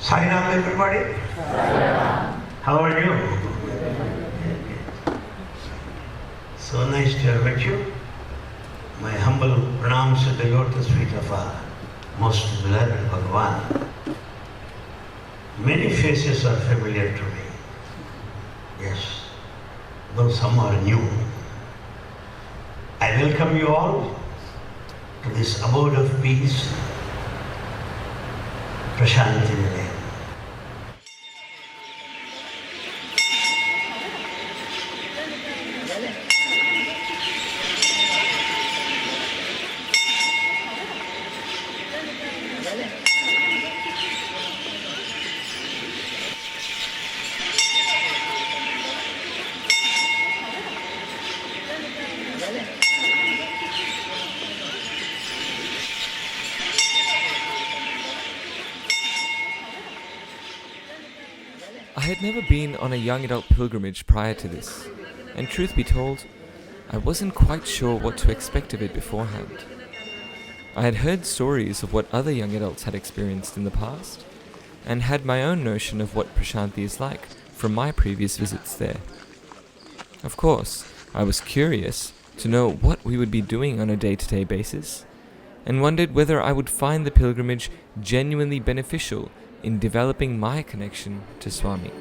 Sai Ram, everybody. How are you? So nice to have met you. My humble pranams at the lotus feet of our most beloved Bhagavan. Many faces are familiar to me. Yes, though some are new. I welcome you all to this abode of peace, Prasanthi Nilayam. I had never been on a young adult pilgrimage prior to this, and truth be told, I wasn't quite sure what to expect of it beforehand. I had heard stories of what other young adults had experienced in the past, and had my own notion of what Prasanthi is like from my previous visits there. Of course, I was curious to know what we would be doing on a day-to-day basis, and wondered whether I would find the pilgrimage genuinely beneficial in developing my connection to Swami.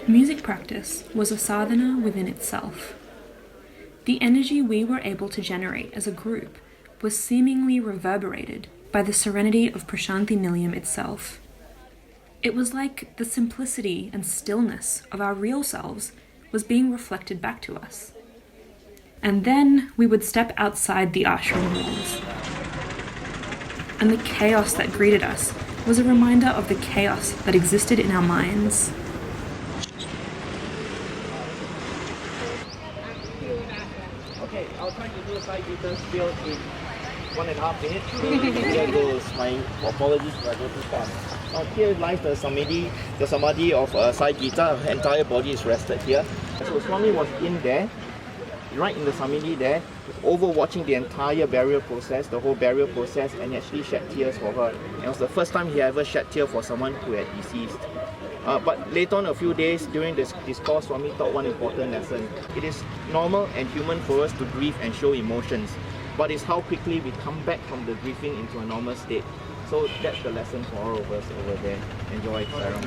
Music practice was a sadhana within itself. The energy we were able to generate as a group was seemingly reverberated by the serenity of Prasanthi Nilayam itself. It was like the simplicity and stillness of our real selves was being reflected back to us. And then we would step outside the ashram walls. And the chaos that greeted us was a reminder of the chaos that existed in our minds. Okay, I'll try to do a Sai Gita spiel in 1.5 minutes. Here goes. My apologies if I go too fast. Now here lies the samadhi of Sai Gita. Her entire body is rested here. So Swami was in there, right in the samadhi there, overwatching the entire burial process, the whole burial process, and he actually shed tears for her. And it was the first time he ever shed tears for someone who had deceased. But later on, a few days during this discourse, Swami taught one important lesson. It is normal and human for us to grieve and show emotions, but it's how quickly we come back from the grieving into a normal state. So that's the lesson for all of us over there. Enjoy, Sarah.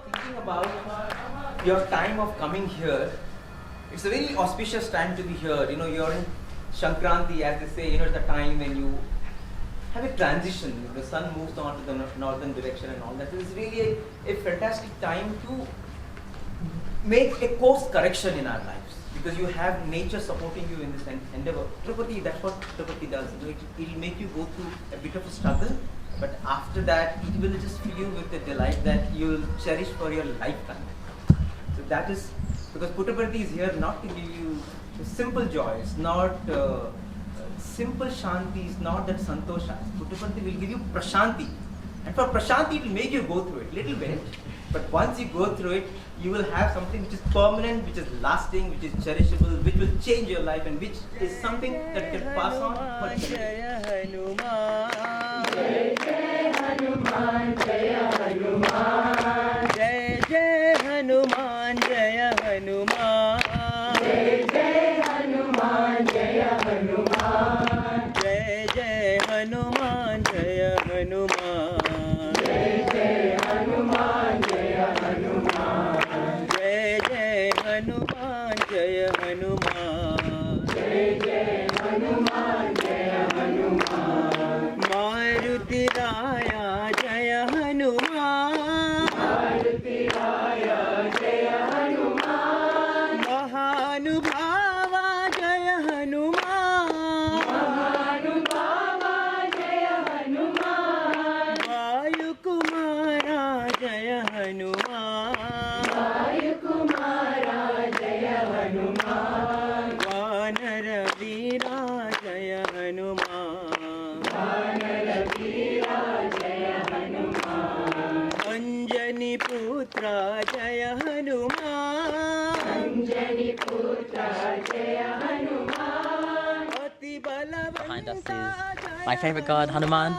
Thinking about your time of coming here, it's a very auspicious time to be here. You know, you're in Sankranti, as they say, it's the time when you have a transition. The sun moves on to the northern direction and all that. It's really a fantastic time to make a course correction in our lives, because you have nature supporting you in this endeavor. Tripati, that's what Tripati does. It will make you go through a bit of a struggle, but after that, it will just fill you with a delight that you will cherish for your lifetime. So that is, because Puttaparthi is here not to give you simple joys, not simple shanti, is not that santosha. Puttaparthi will give you prashanti. And for Prasanthi, it will make you go through it a little bit. But once you go through it, you will have something which is permanent, which is lasting, which is cherishable, which will change your life, and which is something that can pass on for eternity. Jai Jai Hanuman, Jaya Hanuman, Jai Jai Hanuman, Jaya Hanuman, Jai Jai Hanuman, Jaya Hanuman, Jai Jai Hanuman, Jaya Hanuman, Jai Jai Hanuman, Jaya Hanuman, Jai Jai Hanuman, Jaya Hanuman, Jai Jai Hanuman, Jaya Hanuman, Maruti Raya, Jaya Hanuman, Maruti Raya, Jaya Hanuman, Mahanubhava, Jaya Hanuman, Mahanubhava, Jaya Hanuman, Vayu Kumara, Jaya Hanuman, Vayu Kumara, Jaya Hanuman, Vanara Veera, Jaya Hanuman, Vanara Veera, Jaya Hanuman, Anjani Putra, Jaya Hanuman, Anjani Putra, Jaya Hanuman, Ati Balavanta, Behind us is my favorite god, Hanuman.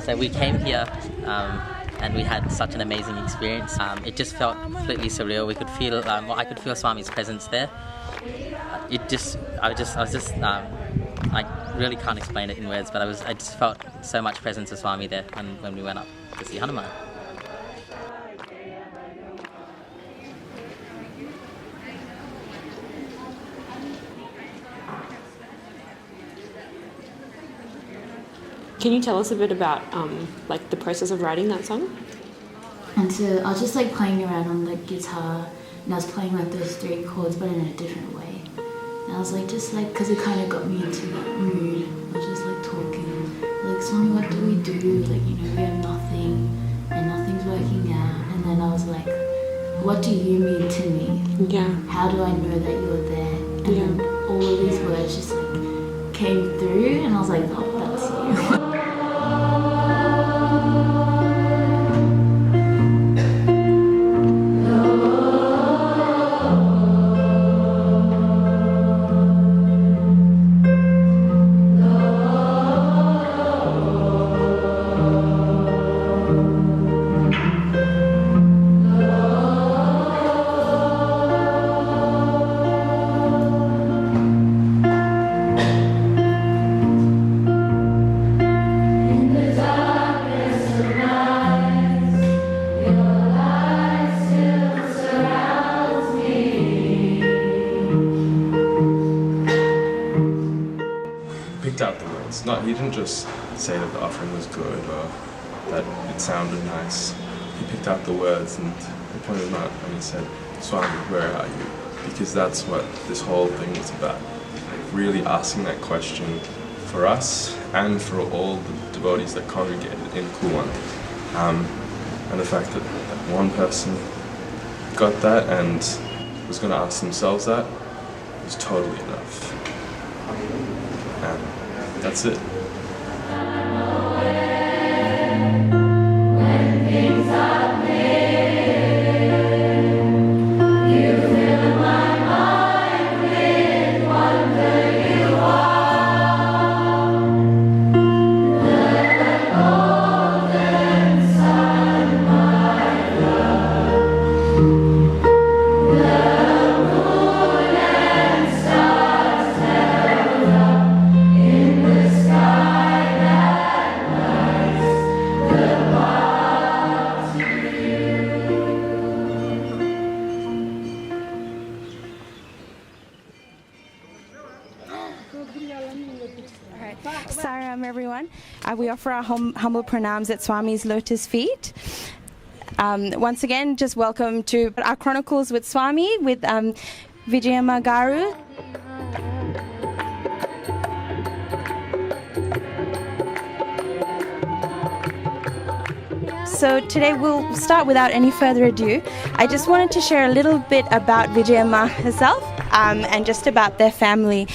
So we came here and we had such an amazing experience. It just felt completely surreal. We could feel, I could feel Swami's presence there. I really can't explain it in words, but I just felt so much presence of Swami there when we went up to see Hanuman. Can you tell us a bit about like the process of writing that song? And so I was just like playing around on the guitar, and I was playing like those 3 chords but in a different way. And I was like, just like, because it kind of got me into that mood. I was just like talking, like, Swami, what do we do? Like, you know, we have nothing and nothing's working out. And then I was like, what do you mean to me? Yeah. How do I know that you're there? And then all of these words just like came through, and I was like, oh, that's you. Out the words. He didn't just say that the offering was good or that it sounded nice. He picked out the words and he pointed them out and he said, Swami, where are you? Because that's what this whole thing was about. Really asking that question for us and for all the devotees that congregated in Kuwan. And the fact that one person got that and was going to ask themselves that was totally enough. And that's it. Everyone. We offer our humble pranams at Swami's lotus feet. Once again, just welcome to our Chronicles with Swami with Vijayamma Garu. So today we'll start without any further ado. I just wanted to share a little bit about Vijayamma herself and just about their family.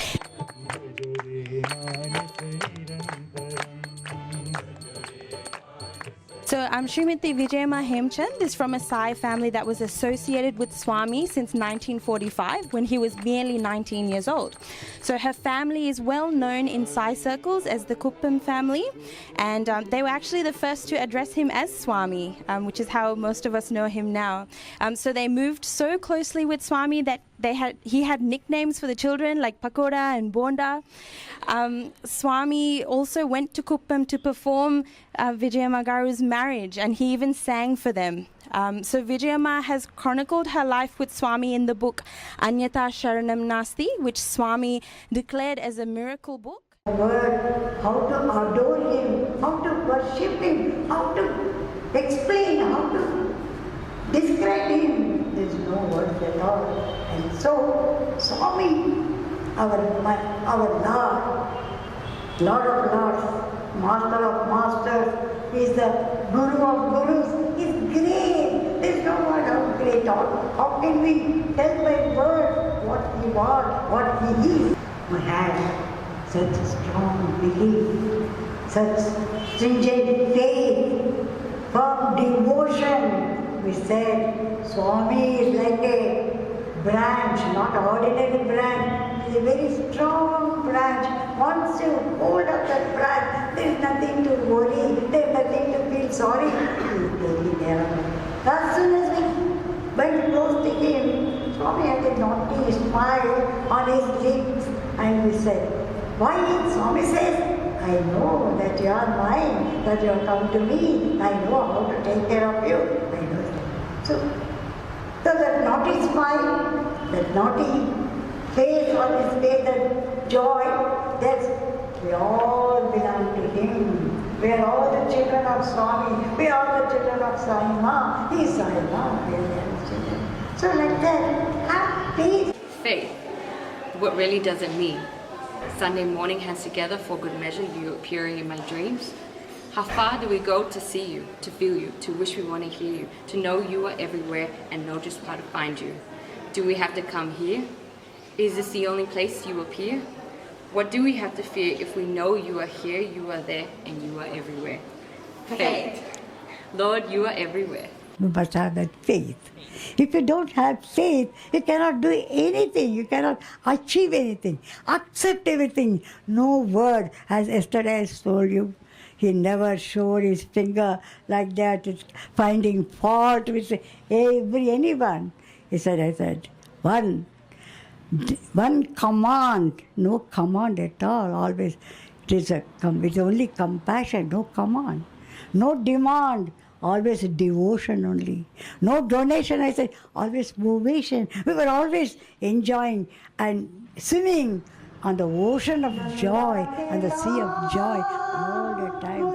So Srimati Vijayamma Hemchand is from a Sai family that was associated with Swami since 1945 when he was merely 19 years old. So her family is well known in Sai circles as the Kuppam family, and they were actually the first to address him as Swami, which is how most of us know him now. So they moved so closely with Swami that he had nicknames for the children like Pakoda and Bonda. Swami also went to Kuppam to perform Vijayamma Garu's marriage, and he even sang for them. So Vijayamma has chronicled her life with Swami in the book Anyata Sharanam Nasti, which Swami declared as a miracle book. Word, how to adore him, how to worship him, how to explain, how to describe him. There is no words at all. And so Swami, our Lord of Lords, Master of Masters, is the Guru of Gurus, is great. There is no word how great or how can we tell by words what he was, what he is. We had such a strong belief, such stringent faith, firm devotion. We said Swami is like a branch, not ordinary branch. It's a very strong branch. Once you hold up that branch, there is nothing to worry, there is nothing to feel sorry. He is daily there. As soon as we went close to him, Swami had a naughty smile on his lips, and we said, why? Swami says, I know that you are mine, that you have come to me. I know how to take care of you. I know. So that naughty smile, that naughty face on his face, that joy, that's, we all belong to him. We are all the children of Swami. We are all the children of Sai Ma. He is Sai Ma. We are his children. So like that, have faith. Faith. What really does it mean? Sunday morning hands together for good measure, you appearing in my dreams. How far do we go to see you, to feel you, to wish we want to hear you, to know you are everywhere and know just how to find you? Do we have to come here? Is this the only place you appear? What do we have to fear if we know you are here, you are there, and you are everywhere? Faith. Lord, you are everywhere. You must have that faith. If you don't have faith, you cannot do anything. You cannot achieve anything, accept everything. No word, as yesterday I told you, he never showed his finger like that, finding fault with anyone. I said, one command, no command at all. Always, it's only compassion, no command, no demand. Always devotion only. No donation, I said, always ovation. We were always enjoying and swimming on the ocean of joy and the sea of joy all the time.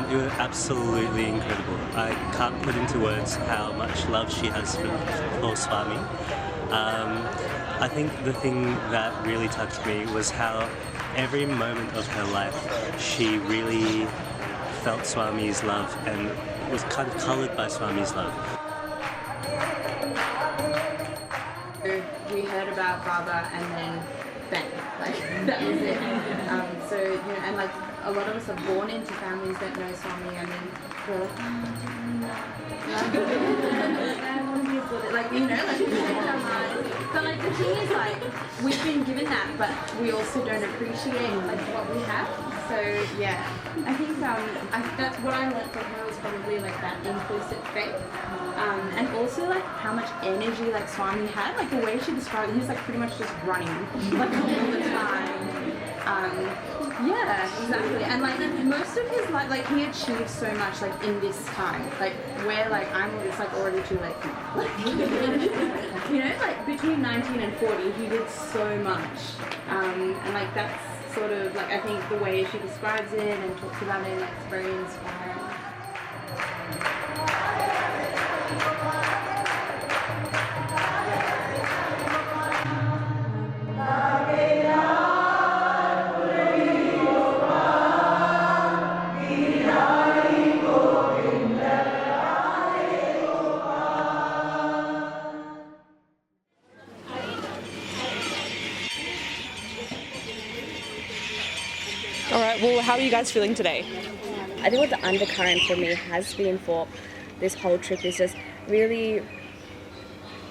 You were absolutely incredible. I can't put into words how much love she has for Swami. I think the thing that really touched me was how every moment of her life she really felt Swami's love and was kind of coloured by Swami's love. We heard about Baba and then bang, like that was it. So you know, and like a lot of us are born into families that know Swami, and then we're like, like you know, like we change our minds. But like the thing is, like we've been given that, but we also don't appreciate like what we have. So yeah, I think that's what I learned from her was probably like that implicit faith, and also like how much energy like Swami had, like the way she described it, he was like pretty much just running like all the time. Yeah, exactly. And like most of his life, like he achieved so much like in this time. Like where like I'm it's like already too late for me. Like, you know, like between 19 and 40, he did so much. And like that's sort of like I think the way she describes it and talks about it, like it's very inspiring. All right, well, how are you guys feeling today? I think what the undercurrent for me has been for this whole trip is just really,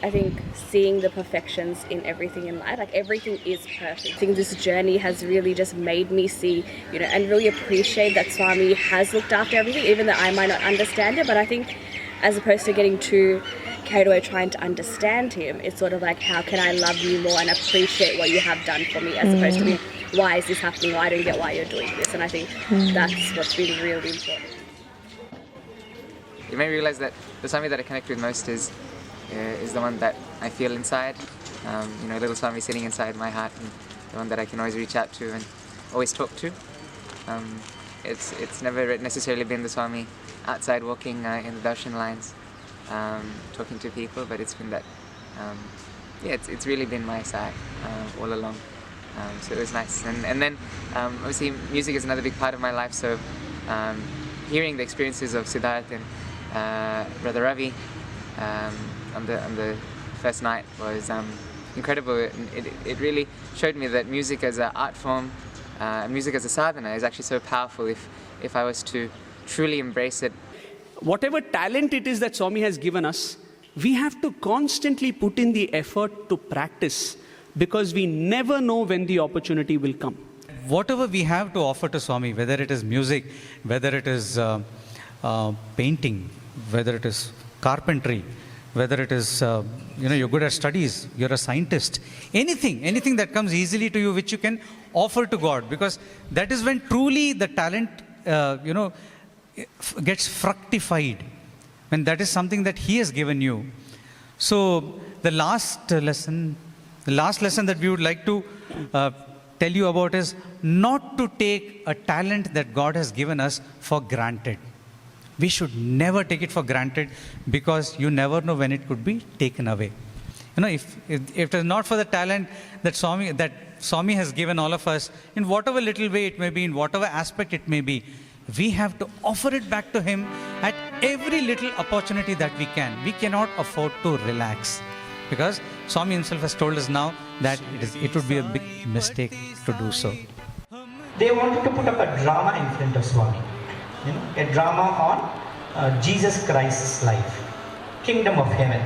I think, seeing the perfections in everything in life. Like everything is perfect. I think this journey has really just made me see, you know, and really appreciate that Swami has looked after everything, even though I might not understand it. But I think as opposed to getting too carried away trying to understand him, it's sort of like, how can I love you more and appreciate what you have done for me, as opposed to being, why is this happening? Why I don't get why you're doing this. And I think that's what's been really important. You may realize that the Swami that I connect with most is the one that I feel inside. You know, little Swami sitting inside my heart, and the one that I can always reach out to and always talk to. It's never necessarily been the Swami outside walking in the darshan lines, talking to people, but it's been that. Yeah, it's really been my side all along. So it was nice, and then obviously music is another big part of my life. So hearing the experiences of Siddharth and Brother Ravi on the first night was incredible. It really showed me that music as an art form, music as a sadhana is actually so powerful if I was to truly embrace it. Whatever talent it is that Swami has given us, we have to constantly put in the effort to practice, because we never know when the opportunity will come. Whatever we have to offer to Swami, whether it is music, whether it is painting, whether it is carpentry, whether it is, you're good at studies, you're a scientist, anything that comes easily to you which you can offer to God, because that is when truly the talent, gets fructified, when that is something that He has given you. So the last lesson that we would like to tell you about is not to take a talent that God has given us for granted. We should never take it for granted, because you never know when it could be taken away. You know, if it is not for the talent that Swami has given all of us, in whatever little way it may be, in whatever aspect it may be, we have to offer it back to Him at every little opportunity that we can. We cannot afford to relax, because Swami himself has told us now that it would be a big mistake to do so. They wanted to put up a drama in front of Swami, a drama on Jesus Christ's life, Kingdom of Heaven.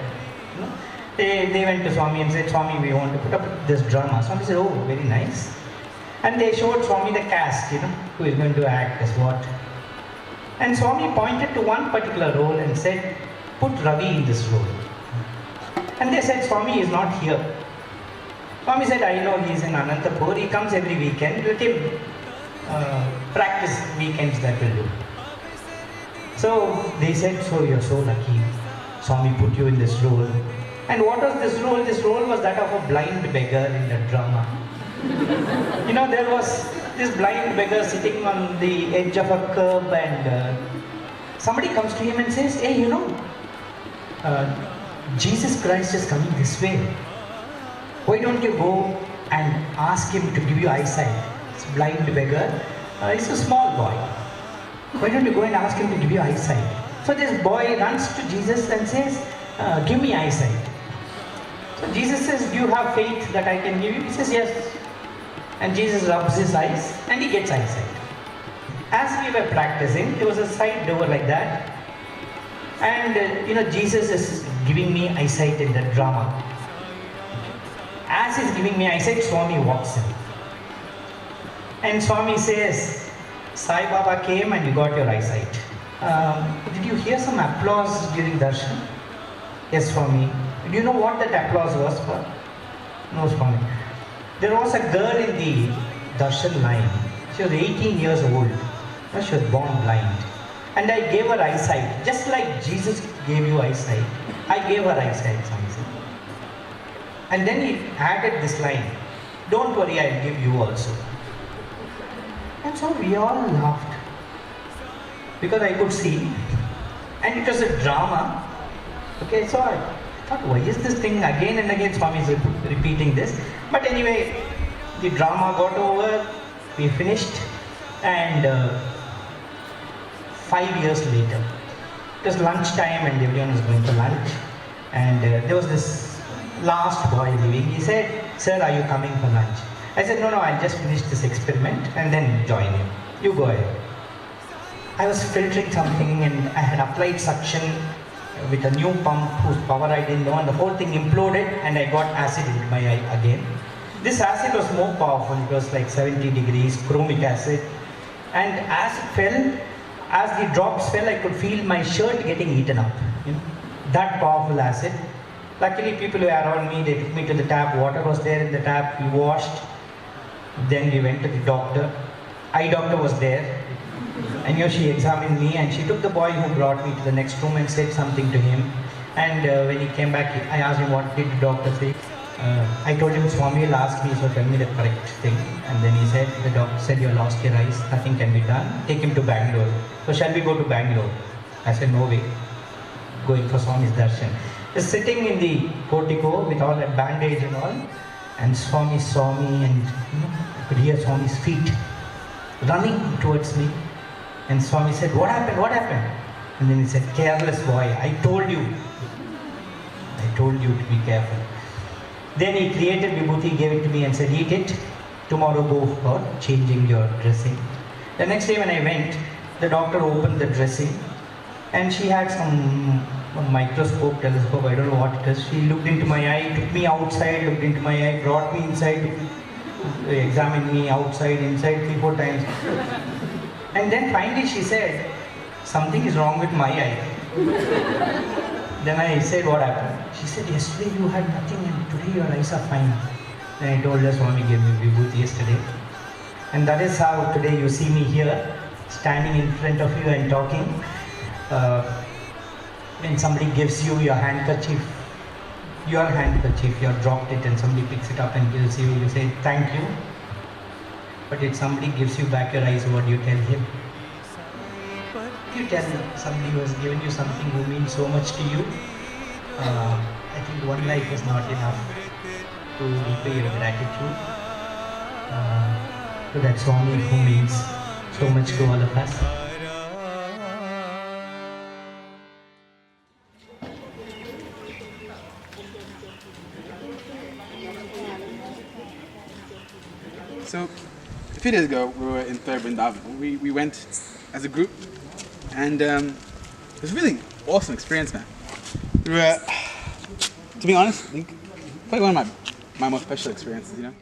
They went to Swami and said, Swami, we want to put up this drama. Swami said, oh, very nice. And they showed Swami the cast, who is going to act as what. And Swami pointed to one particular role and said, put Ravi in this role. And they said, Swami is not here. Swami said, I know he is in Anantapur, he comes every weekend, let him practice weekends, that will do. So they said, so you're so lucky, Swami put you in this role. And what was this role? This role was that of a blind beggar in the drama. There was this blind beggar sitting on the edge of a curb, and somebody comes to him and says, hey, Jesus Christ is coming this way. Why don't you go and ask him to give you eyesight? This blind beggar, he's a small boy. Why don't you go and ask him to give you eyesight? So this boy runs to Jesus and says, give me eyesight. So Jesus says, do you have faith that I can give you? He says, yes. And Jesus rubs his eyes and he gets eyesight. As we were practicing, there was a side door like that. And Jesus is giving me eyesight in the drama. As he's giving me eyesight, Swami walks in. And Swami says, Sai Baba came and you got your eyesight. Did you hear some applause during darshan? Yes, Swami. Do you know what that applause was for? No, Swami. There was a girl in the darshan line. She was 18 years old. She was born blind. And I gave her eyesight. Just like Jesus gave you eyesight, I gave her eyesight, Swami said. And then he added this line, don't worry, I'll give you also. And so we all laughed. Because I could see. And it was a drama. Okay, so I thought, why is this thing again and again Swami is repeating this? But anyway, the drama got over, we finished, and 5 years later, it was lunchtime and everyone was going to lunch, and there was this last boy leaving. He said, sir, are you coming for lunch? I said, no, I'll just finish this experiment and then join you. You go ahead. I was filtering something and I had applied suction with a new pump whose power I didn't know, and the whole thing imploded and I got acid into my eye again. This acid was more powerful. It was like 70 degrees, chromic acid. And as it fell, as the drops fell, I could feel my shirt getting eaten up. That powerful acid. Luckily, people who were around me, they took me to the tap. Water was there in the tap. We washed. Then we went to the doctor. Eye doctor was there. And she examined me and she took the boy who brought me to the next room and said something to him. And when he came back, I asked him, what did the doctor say? I told him, Swami will ask me, so tell me the correct thing. And then he said, the doctor said, you lost your eyes, nothing can be done. Take him to Bangalore. So shall we go to Bangalore? I said, no way. Going for Swami's darshan. Just sitting in the portico with all that bandage and all. And Swami saw me and I could hear Swami's feet running towards me. And Swami said, what happened? What happened? And then he said, careless boy, I told you. I told you to be careful. Then he created vibhuti, gave it to me and said, eat it. Tomorrow go for changing your dressing. The next day when I went, the doctor opened the dressing and she had some microscope, telescope, I don't know what it is. She looked into my eye, took me outside, looked into my eye, brought me inside, examined me outside, inside 3-4 times. And then finally she said, something is wrong with my eye. Then I said, what happened? She said, yesterday you had nothing and today your eyes are fine. Then I told her, Swami gave me vibhuti yesterday. And that is how today you see me here, standing in front of you and talking. When somebody gives you your handkerchief, you have dropped it and somebody picks it up and gives you, you say, thank you. But if somebody gives you back your eyes, what do you tell him? You tell somebody who has given you something who means so much to you. I think one life is not enough to repay your gratitude to that Swami who means so much to all of us. So, a few days ago, we were in Third Vrindavan. We went as a group, and it was a really awesome experience, man. We were, to be honest, I think probably one of my most special experiences, you know.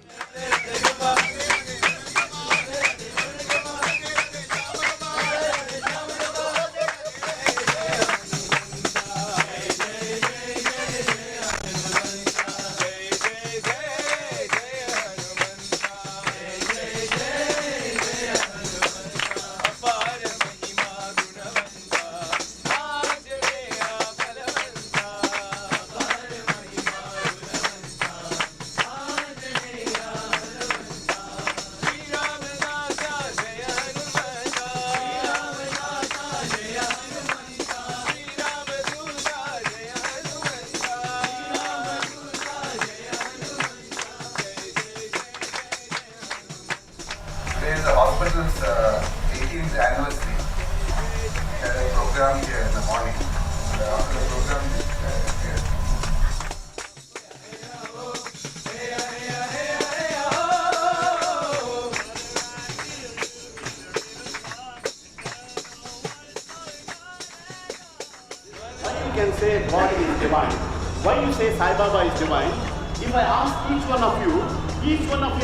can say God is divine. Why you say Sai Baba is divine? If I ask each one of you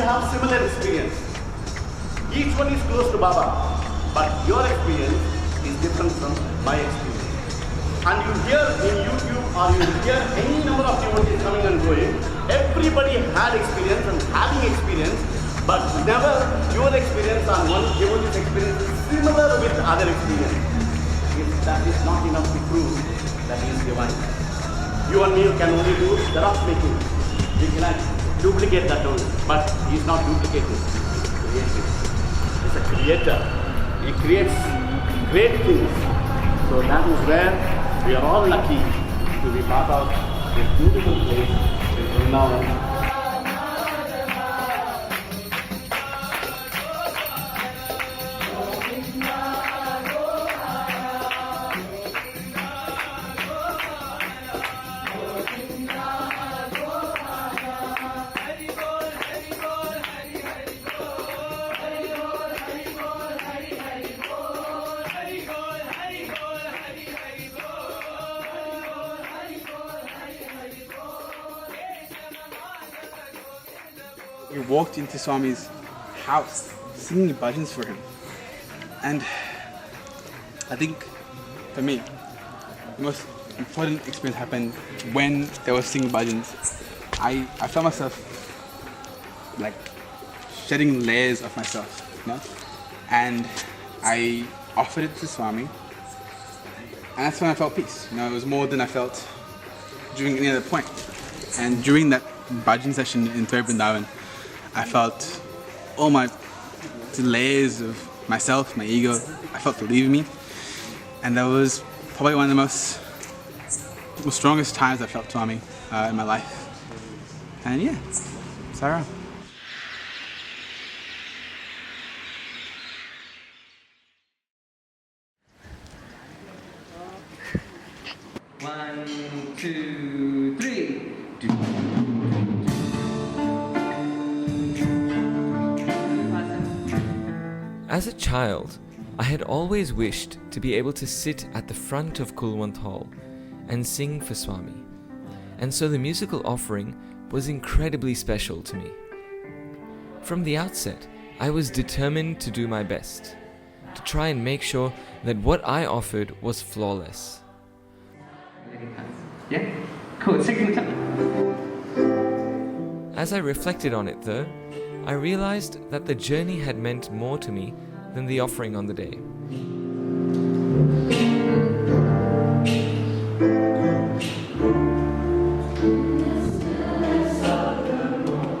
have similar experience. Each one is close to Baba, but your experience is different from my experience. And you hear in YouTube or you hear any number of devotees coming and going, everybody had experience and having experience, But never your experience on one devotee's experience is similar with other experience. If that is not enough to prove that he is divine. You and me can only do the rough making. We cannot duplicate that only. But he is not duplicating. He is a creator. He creates great things. So that is where we are all lucky to be part of this beautiful place in Vrindavan. We walked into Swami's house singing bhajans for him. And I think for me, the most important experience happened when they were singing bhajans. I felt myself like shedding layers of myself, you know? And I offered it to Swami. And that's when I felt peace. You know, it was more than I felt during any other point. And during that bhajan session in Vrindavan, I felt all my layers of myself, my ego, I felt to leave me. And that was probably one of the strongest times I felt Swami in my life. And yeah, Sarah. One, two, three. As a child, I had always wished to be able to sit at the front of Kulwant Hall and sing for Swami, and so the musical offering was incredibly special to me. From the outset, I was determined to do my best, to try and make sure that what I offered was flawless. Yeah? Cool, second time. As I reflected on it though, I realized that the journey had meant more to me than the offering on the day.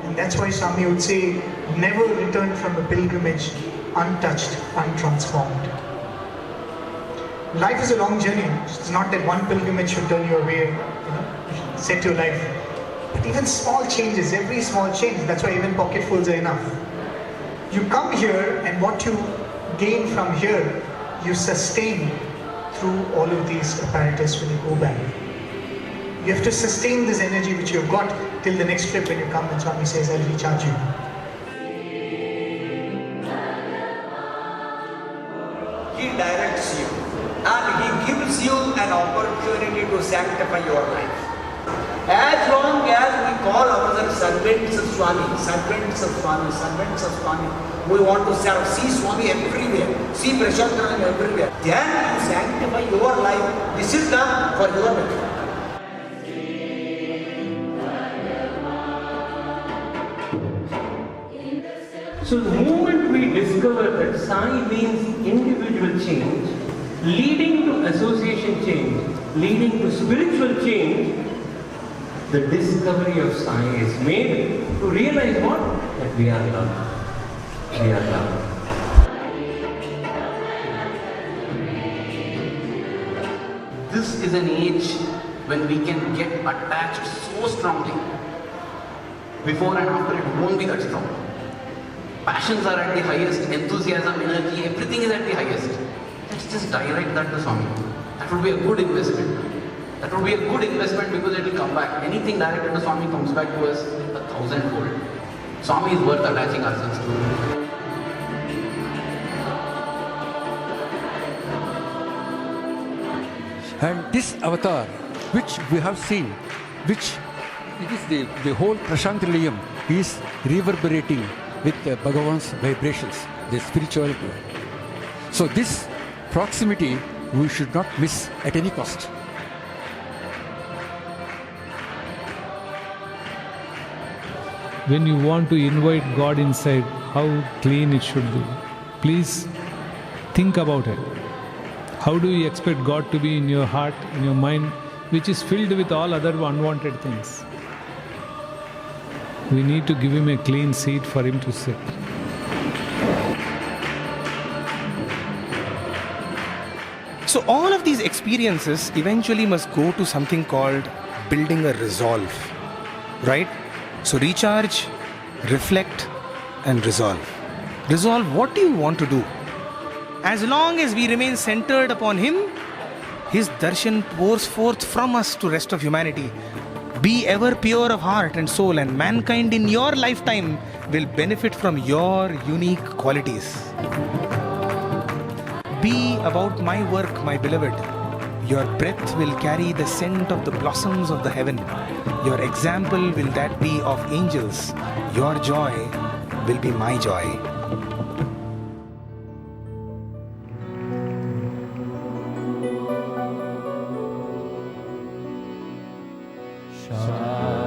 And that's why Swami would say, never return from a pilgrimage untouched, untransformed. Life is a long journey. It's not that one pilgrimage should turn you away, set your life. But even small changes, every small change, that's why even pocketfuls are enough. You come here and what you gain from here, you sustain through all of these apparatus when you go back. You have to sustain this energy which you've got till the next trip when you come and Swami says, I'll recharge you. He directs you and he gives you an opportunity to sanctify your life. As long as we call ourselves servants of Swami, servants of Swami, servants of Swami, we want to serve, see Swami everywhere, see Prasanthi everywhere. Then you sanctify your life. This is done for your benefit. So the moment we discover that Sai means individual change, leading to association change, leading to spiritual change, the discovery of Sai is made to realize what? That we are love. We are love. This is an age when we can get attached so strongly. Before and after it won't be that strong. Passions are at the highest, enthusiasm, energy, everything is at the highest. Let's just direct that to Swami. That would be a good investment. That would be a good investment because it will come back. Anything directed to Swami comes back to us 1,000-fold. Swami is worth attaching ourselves to. And this avatar, which we have seen, which it is the whole Prasanthi is reverberating with Bhagavan's vibrations, the spirituality. So this proximity we should not miss at any cost. when you want to invite God inside, how clean it should be. Please think about it. How do you expect God to be in your heart, in your mind, which is filled with all other unwanted things? We need to give him a clean seat for him to sit. So all of these experiences eventually must go to something called building a resolve, right? So recharge, reflect, and resolve. Resolve, what do you want to do? As long as we remain centered upon him, his darshan pours forth from us to rest of humanity. Be ever pure of heart and soul, and mankind in your lifetime will benefit from your unique qualities. Be about my work, my beloved. Your breath will carry the scent of the blossoms of the heaven. Your example will that be of angels. Your joy will be my joy. Shanti.